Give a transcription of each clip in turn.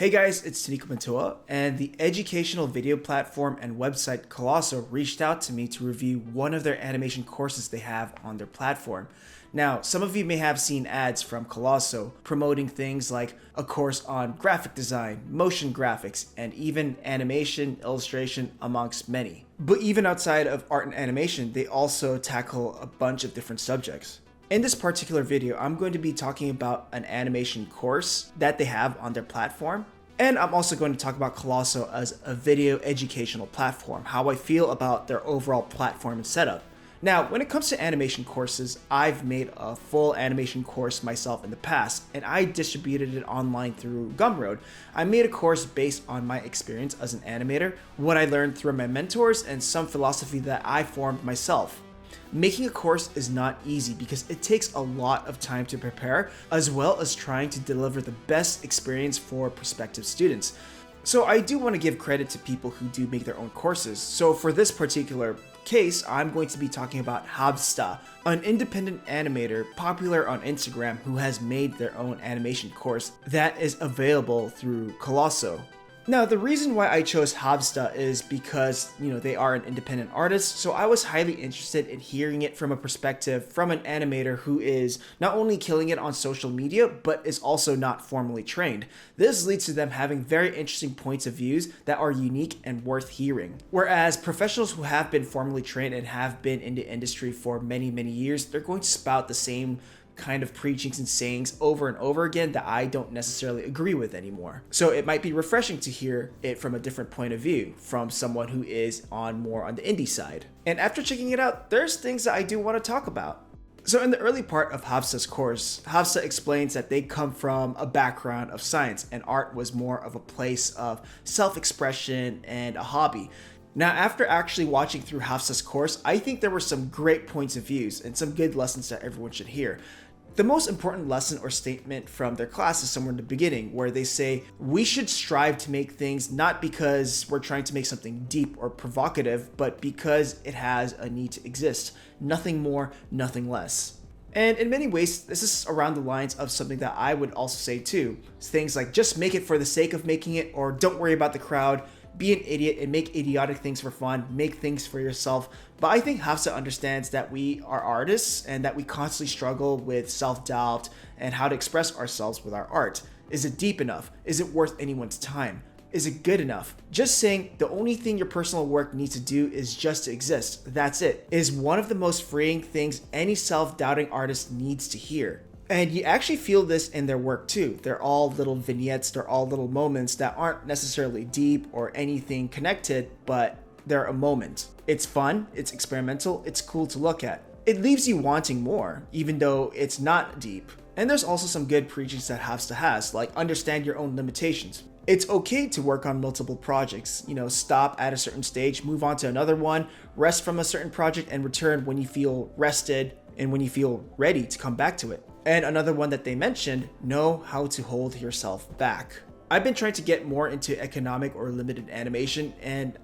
Hey guys, it's Toniko Pantoja, and the educational video platform and website Colosso reached out to me to review one of their animation courses they have on their platform. Now, some of you may have seen ads from Colosso promoting things like a course on graphic design, motion graphics, and even animation, illustration, amongst many. But even outside of art and animation, they also tackle a bunch of different subjects. In this particular video, I'm going to be talking about an animation course that they have on their platform. And I'm also going to talk about Colosso as a video educational platform, how I feel about their overall platform and setup. Now, when it comes to animation courses, I've made a full animation course myself in the past, and I distributed it online through Gumroad. I made a course based on my experience as an animator, what I learned through my mentors, and some philosophy that I formed myself. Making a course is not easy because it takes a lot of time to prepare, as well as trying to deliver the best experience for prospective students. So I do want to give credit to people who do make their own courses. So for this particular case, I'm going to be talking about Havtza, an independent animator popular on Instagram who has made their own animation course that is available through Colosso. Now, the reason why I chose Havtza is because, they are an independent artist, so I was highly interested in hearing it from a perspective from an animator who is not only killing it on social media, but is also not formally trained. This leads to them having very interesting points of views that are unique and worth hearing. Whereas professionals who have been formally trained and have been in the industry for many, many years, they're going to spout the same kind of preachings and sayings over and over again that I don't necessarily agree with anymore. So it might be refreshing to hear it from a different point of view from someone who is more on the indie side. And after checking it out, there's things that I do want to talk about. So in the early part of Havtza's course, Havtza explains that they come from a background of science and art was more of a place of self-expression and a hobby. Now, after actually watching through Havtza's course, I think there were some great points of views and some good lessons that everyone should hear. The most important lesson or statement from their class is somewhere in the beginning where they say, we should strive to make things not because we're trying to make something deep or provocative, but because it has a need to exist. Nothing more, nothing less. And in many ways, this is around the lines of something that I would also say too. Things like just make it for the sake of making it, or don't worry about the crowd. Be an idiot and make idiotic things for fun, make things for yourself. But I think Havtza understands that we are artists and that we constantly struggle with self-doubt and how to express ourselves with our art. Is it deep enough? Is it worth anyone's time? Is it good enough? Just saying the only thing your personal work needs to do is just to exist, that's it, is one of the most freeing things any self-doubting artist needs to hear. And you actually feel this in their work too. They're all little vignettes, they're all little moments that aren't necessarily deep or anything connected, but they're a moment. It's fun, it's experimental, it's cool to look at. It leaves you wanting more, even though it's not deep. And there's also some good preachings that Havtza has, like understand your own limitations. It's okay to work on multiple projects, stop at a certain stage, move on to another one, rest from a certain project and return when you feel rested and when you feel ready to come back to it. And another one that they mentioned, know how to hold yourself back. I've been trying to get more into economic or limited animation, and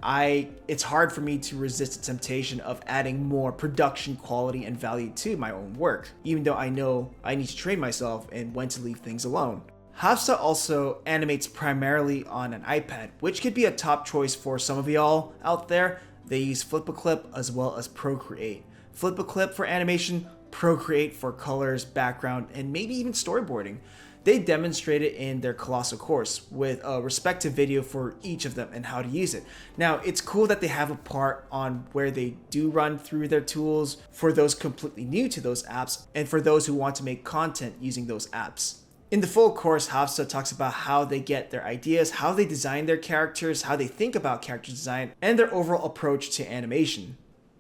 it's hard for me to resist the temptation of adding more production quality and value to my own work, even though I know I need to train myself in when to leave things alone. Havtza also animates primarily on an iPad, which could be a top choice for some of y'all out there. They use Flip-a-Clip as well as Procreate. Flip-a-Clip for animation, Procreate for colors, background, and maybe even storyboarding. They demonstrate it in their Colosso course with a respective video for each of them and how to use it. Now, it's cool that they have a part on where they do run through their tools for those completely new to those apps and for those who want to make content using those apps. In the full course, Havtza talks about how they get their ideas, how they design their characters, how they think about character design, and their overall approach to animation.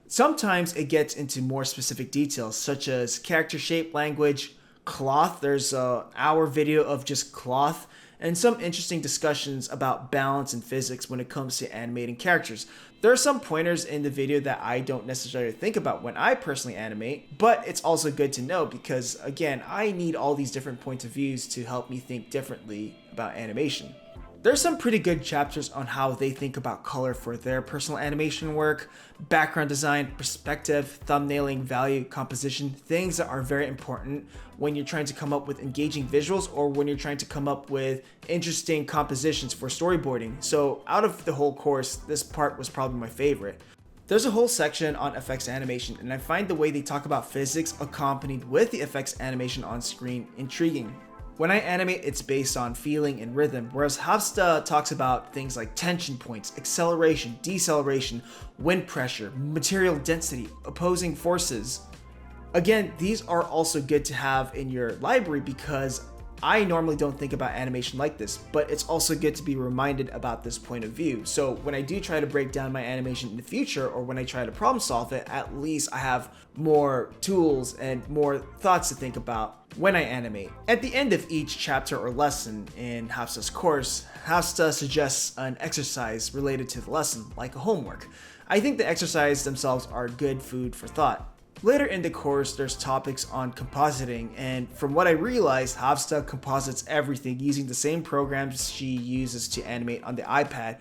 Sometimes it gets into more specific details, such as character shape, language, cloth. There's an hour video of just cloth, and some interesting discussions about balance and physics when it comes to animating characters. There are some pointers in the video that I don't necessarily think about when I personally animate, but it's also good to know because, again, I need all these different points of views to help me think differently about animation. There's some pretty good chapters on how they think about color for their personal animation work, background design, perspective, thumbnailing, value, composition, things that are very important when you're trying to come up with engaging visuals or when you're trying to come up with interesting compositions for storyboarding. So out of the whole course, this part was probably my favorite. There's a whole section on effects animation, and I find the way they talk about physics accompanied with the effects animation on screen intriguing. When I animate, it's based on feeling and rhythm, whereas Havtza talks about things like tension points, acceleration, deceleration, wind pressure, material density, opposing forces. Again, these are also good to have in your library because I normally don't think about animation like this, but it's also good to be reminded about this point of view. So when I do try to break down my animation in the future, or when I try to problem solve it, at least I have more tools and more thoughts to think about when I animate. At the end of each chapter or lesson in Havtza's course, Havtza suggests an exercise related to the lesson, like a homework. I think the exercises themselves are good food for thought. Later in the course, there's topics on compositing, and from what I realized, Havtza composites everything using the same programs she uses to animate on the iPad.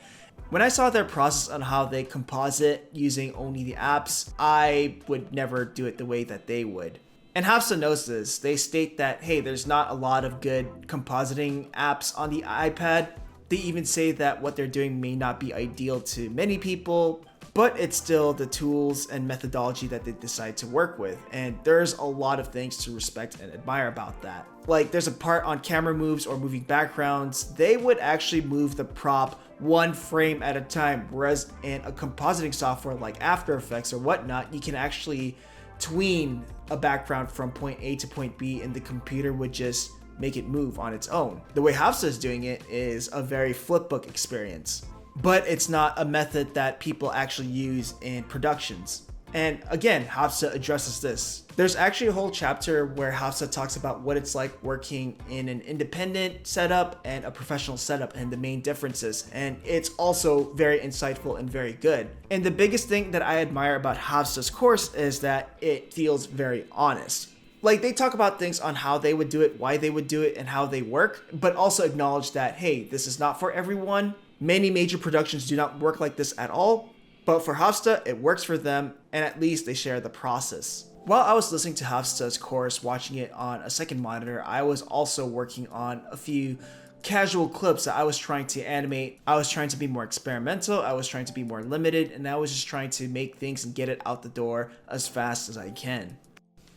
When I saw their process on how they composite using only the apps, I would never do it the way that they would. And Havtza knows this. They state that, hey, there's not a lot of good compositing apps on the iPad. They even say that what they're doing may not be ideal to many people, but it's still the tools and methodology that they decide to work with. And there's a lot of things to respect and admire about that. Like there's a part on camera moves or moving backgrounds, they would actually move the prop one frame at a time. Whereas in a compositing software like After Effects or whatnot, you can actually tween a background from point A to point B and the computer would just make it move on its own. The way Havtza is doing it is a very flipbook experience, but it's not a method that people actually use in productions. And again, Havtza addresses this. There's actually a whole chapter where Havtza talks about what it's like working in an independent setup and a professional setup and the main differences. And it's also very insightful and very good. And the biggest thing that I admire about Havtza's course is that it feels very honest. Like they talk about things on how they would do it, why they would do it, and how they work, but also acknowledge that, hey, this is not for everyone. Many major productions do not work like this at all, but for Havtza, it works for them, and at least they share the process. While I was listening to Havtza's course, watching it on a second monitor, I was also working on a few casual clips that I was trying to animate. I was trying to be more experimental, I was trying to be more limited, and I was just trying to make things and get it out the door as fast as I can.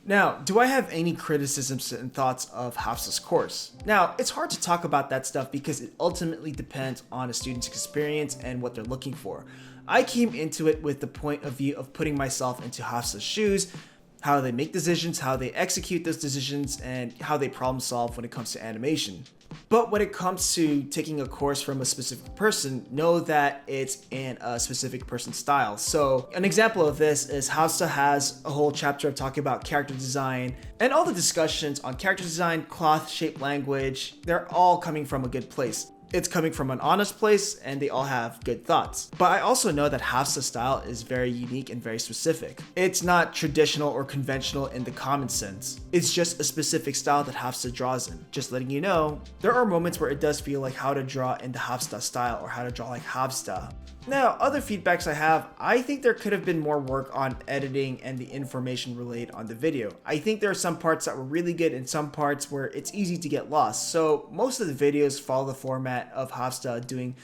Now, do I have any criticisms and thoughts of Havtza's course? Now, it's hard to talk about that stuff because it ultimately depends on a student's experience and what they're looking for. I came into it with the point of view of putting myself into Havtza's shoes, how they make decisions, how they execute those decisions, and how they problem solve when it comes to animation. But when it comes to taking a course from a specific person, know that it's in a specific person's style. So an example of this is Havtza has a whole chapter of talking about character design, and all the discussions on character design, cloth, shape, language, they're all coming from a good place. It's coming from an honest place and they all have good thoughts. But I also know that Havtza's style is very unique and very specific. It's not traditional or conventional in the common sense. It's just a specific style that Havtza draws in. Just letting you know, there are moments where it does feel like how to draw in the Havtza style or how to draw like Havtza. Now, other feedbacks I have, I think there could have been more work on editing and the information relayed on the video. I think there are some parts that were really good and some parts where it's easy to get lost. So most of the videos follow the format of Havtza doing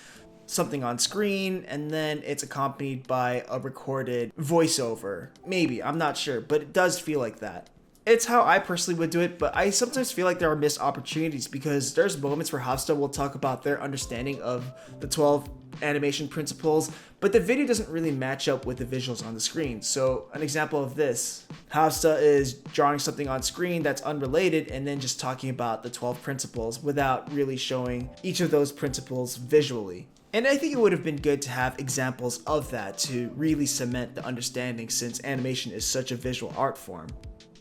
something on screen and then it's accompanied by a recorded voiceover. Maybe, I'm not sure, but it does feel like that. It's how I personally would do it, but I sometimes feel like there are missed opportunities because there's moments where Havtza will talk about their understanding of the 12 animation principles, but the video doesn't really match up with the visuals on the screen. So an example of this, Havtza is drawing something on screen that's unrelated and then just talking about the 12 principles without really showing each of those principles visually. And I think it would have been good to have examples of that to really cement the understanding since animation is such a visual art form.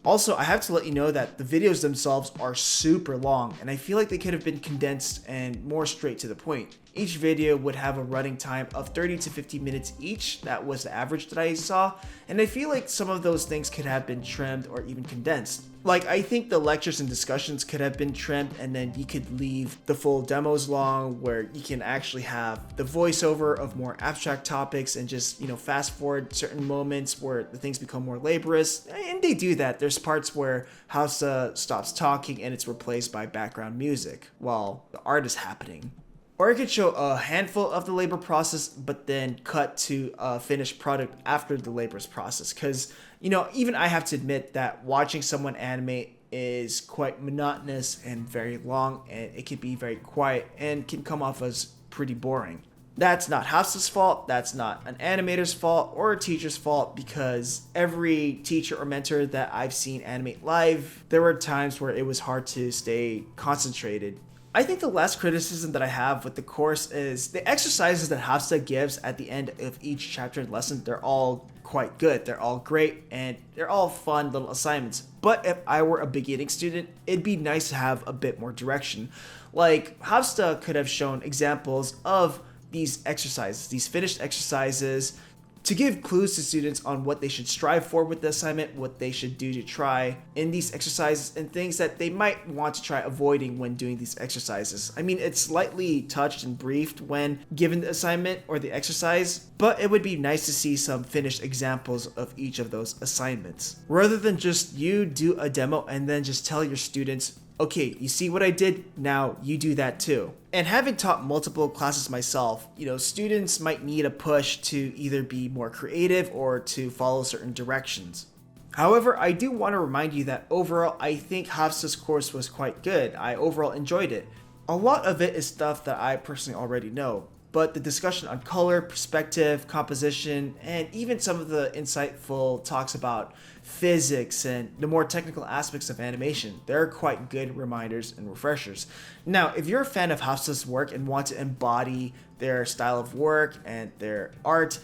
Also, I have to let you know that the videos themselves are super long and I feel like they could have been condensed and more straight to the point. Each video would have a running time of 30 to 50 minutes each. That was the average that I saw. And I feel like some of those things could have been trimmed or even condensed. Like, I think the lectures and discussions could have been trimmed, and then you could leave the full demos long where you can actually have the voiceover of more abstract topics and just, fast forward certain moments where the things become more laborious. And they do that. There's parts where Havtza stops talking and it's replaced by background music while the art is happening. Or it could show a handful of the labor process, but then cut to a finished product after the labor's process. Because, even I have to admit that watching someone animate is quite monotonous and very long, and it can be very quiet and can come off as pretty boring. That's not Havtza's fault, that's not an animator's fault or a teacher's fault, because every teacher or mentor that I've seen animate live, there were times where it was hard to stay concentrated. I think the last criticism that I have with the course is the exercises that Havtza gives at the end of each chapter and lesson. They're all quite good, they're all great, and they're all fun little assignments. But if I were a beginning student, it'd be nice to have a bit more direction. Like, Havtza could have shown examples of these exercises, these finished exercises, to give clues to students on what they should strive for with the assignment, what they should do to try in these exercises, and things that they might want to try avoiding when doing these exercises. I mean, it's slightly touched and briefed when given the assignment or the exercise, but it would be nice to see some finished examples of each of those assignments. Rather than just you do a demo and then just tell your students, okay, you see what I did? Now you do that too. And having taught multiple classes myself, students might need a push to either be more creative or to follow certain directions. However, I do want to remind you that overall, I think Havtza's course was quite good. I overall enjoyed it. A lot of it is stuff that I personally already know, but the discussion on color, perspective, composition, and even some of the insightful talks about physics and the more technical aspects of animation, they're quite good reminders and refreshers. Now, if you're a fan of Havtza's work and want to embody their style of work and their art,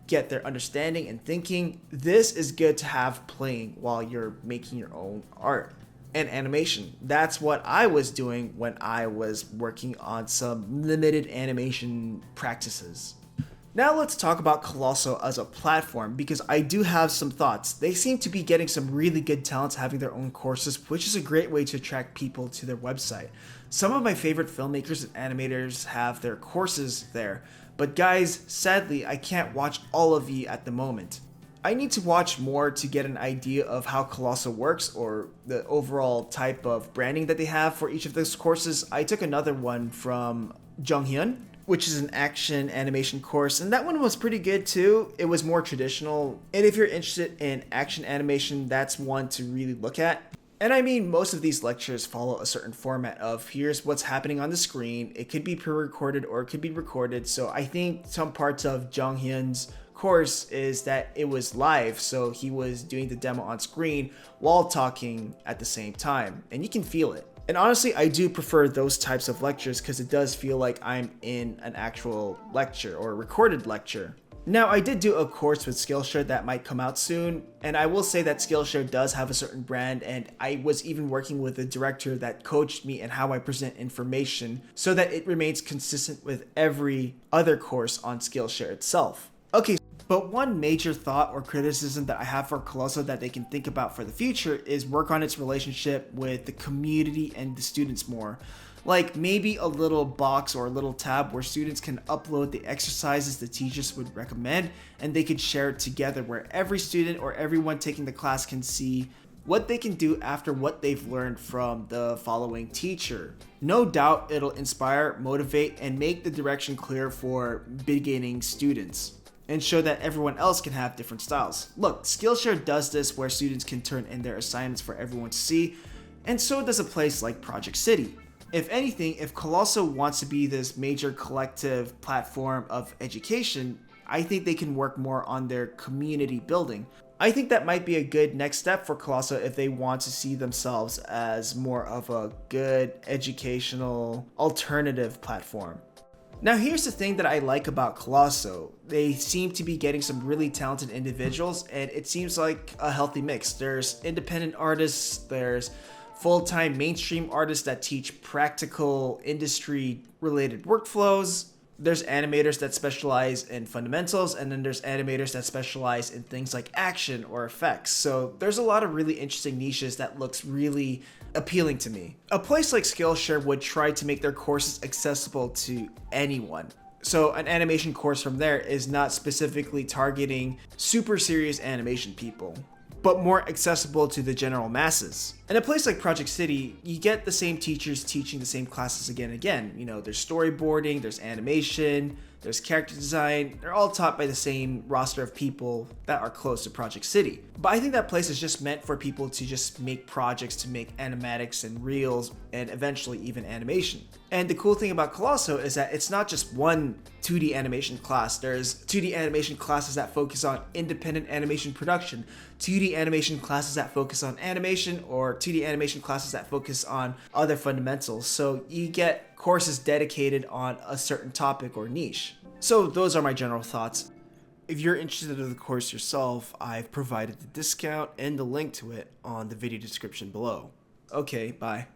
get their understanding and thinking, this is good to have playing while you're making your own art and animation. That's what I was doing when I was working on some limited animation practices. Now let's talk about Colosso as a platform, because I do have some thoughts. They seem to be getting some really good talents having their own courses, which is a great way to attract people to their website. Some of my favorite filmmakers and animators have their courses there, but guys, sadly, I can't watch all of you at the moment. I need to watch more to get an idea of how Colosso works, or the overall type of branding that they have for each of those courses. I took another one from Junghyun, which is an action animation course, and that one was pretty good too. It was more traditional, and if you're interested in action animation, that's one to really look at. And I mean, most of these lectures follow a certain format of here's what's happening on the screen. It could be pre-recorded or it could be recorded. So I think some parts of Junghyun's course is that it was live, so he was doing the demo on screen while talking at the same time, and you can feel it. And honestly, I do prefer those types of lectures because it does feel like I'm in an actual lecture or a recorded lecture. Now, I did do a course with Skillshare that might come out soon, and I will say that Skillshare does have a certain brand, and I was even working with a director that coached me in how I present information so that it remains consistent with every other course on Skillshare itself. Okay, but one major thought or criticism that I have for Colosso that they can think about for the future is work on its relationship with the community and the students more. Like maybe a little box or a little tab where students can upload the exercises the teachers would recommend, and they could share it together where every student or everyone taking the class can see what they can do after what they've learned from the following teacher. No doubt it'll inspire, motivate, and make the direction clear for beginning students, and show that everyone else can have different styles. Look, Skillshare does this where students can turn in their assignments for everyone to see, and so does a place like Project City. If anything, if Colosso wants to be this major collective platform of education, I think they can work more on their community building. I think that might be a good next step for Colosso if they want to see themselves as more of a good educational alternative platform. Now here's the thing that I like about Colosso. They seem to be getting some really talented individuals, and it seems like a healthy mix. There's independent artists, there's full-time mainstream artists that teach practical industry related workflows, There's animators that specialize in fundamentals, and then there's animators that specialize in things like action or effects. So there's a lot of really interesting niches that looks really appealing to me. A place like Skillshare would try to make their courses accessible to anyone. So an animation course from there is not specifically targeting super serious animation people, but more accessible to the general masses. In a place like Project City, you get the same teachers teaching the same classes again and again. You know, there's storyboarding, there's animation, there's character design. They're all taught by the same roster of people that are close to Project City. But I think that place is just meant for people to just make projects, to make animatics and reels, and eventually even animation. And the cool thing about Colosso is that it's not just one 2D animation class. There's 2D animation classes that focus on independent animation production, 2D animation classes that focus on animation, or 2D animation classes that focus on other fundamentals. So you get courses dedicated on a certain topic or niche. So those are my general thoughts. If you're interested in the course yourself, I've provided the discount and the link to it on the video description below. Okay, bye.